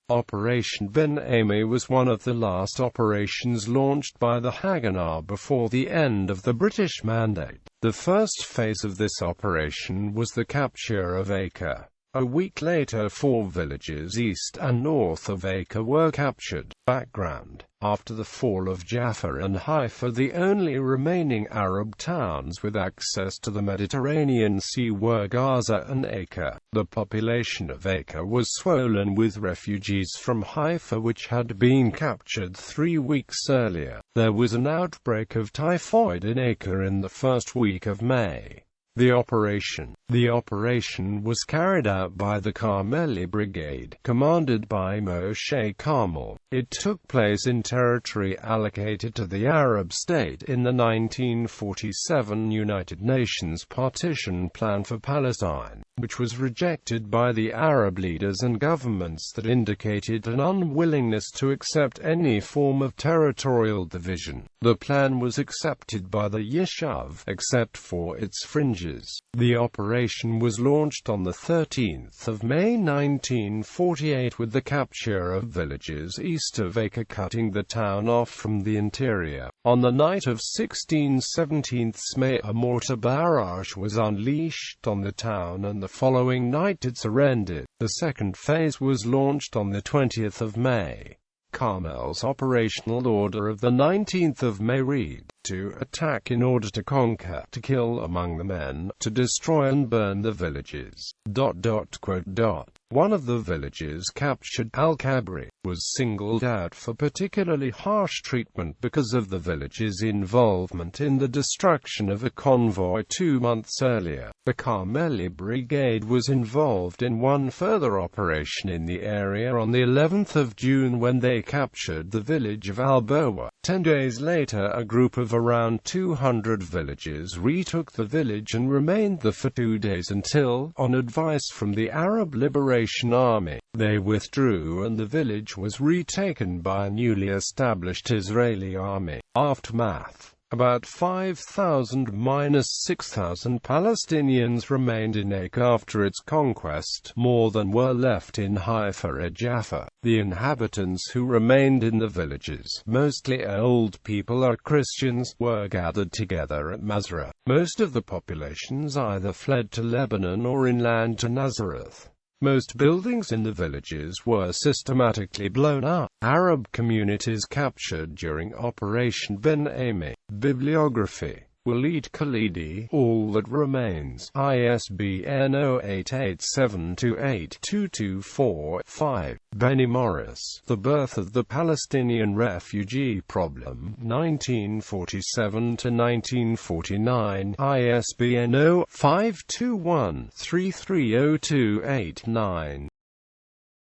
Operation Ben-Ami was one of the last operations launched by the Haganah before the end of the British Mandate. The first phase of this operation was the capture of Acre. A week later, 4 villages east and north of Acre were captured. Background: after the fall of Jaffa and Haifa, the only remaining Arab towns with access to the Mediterranean Sea were Gaza and Acre. The population of Acre was swollen with refugees from Haifa, which had been captured 3 weeks earlier. There was an outbreak of typhoid in Acre in the first week of May. The operation was carried out by the Carmeli Brigade, commanded by Moshe Carmel. It took place in territory allocated to the Arab state in the 1947 United Nations Partition Plan for Palestine, which was rejected by the Arab leaders and governments that indicated an unwillingness to accept any form of territorial division. The plan was accepted by the Yishuv, except for its fringes. The operation was launched on 13 May 1948 with the capture of villages east of Acre, cutting the town off from the interior. On the night of 16/17 May, a mortar barrage was unleashed on the town, and the following night it surrendered. The second phase was launched on 20 May. Carmel's operational order of 19 May read, to attack in order to conquer, to kill among the men, to destroy and burn the villages. One of the villages captured, Al-Kabri, was singled out for particularly harsh treatment because of the village's involvement in the destruction of a convoy 2 months earlier. The Carmeli Brigade was involved in one further operation in the area on the 11th of June when they captured the village of Al-Bawa. 10 days later, a group of around 200 villages retook the village and remained there for 2 days until, on advice from the Arab Liberation Army, they withdrew and the village was retaken by a newly established Israeli army. Aftermath: about 5,000–6,000 Palestinians remained in Acre after its conquest, more than were left in Haifa. Jaffa. The inhabitants who remained in the villages, mostly old people or Christians, were gathered together at Masra. Most of the populations either fled to Lebanon or inland to Nazareth. Most buildings in the villages were systematically blown up. Arab communities captured during Operation Ben-Ami. Bibliography: Walid Khalidi, All That Remains, ISBN 0887282245. Benny Morris, The Birth of the Palestinian Refugee Problem, 1947–1949, ISBN 0521330289.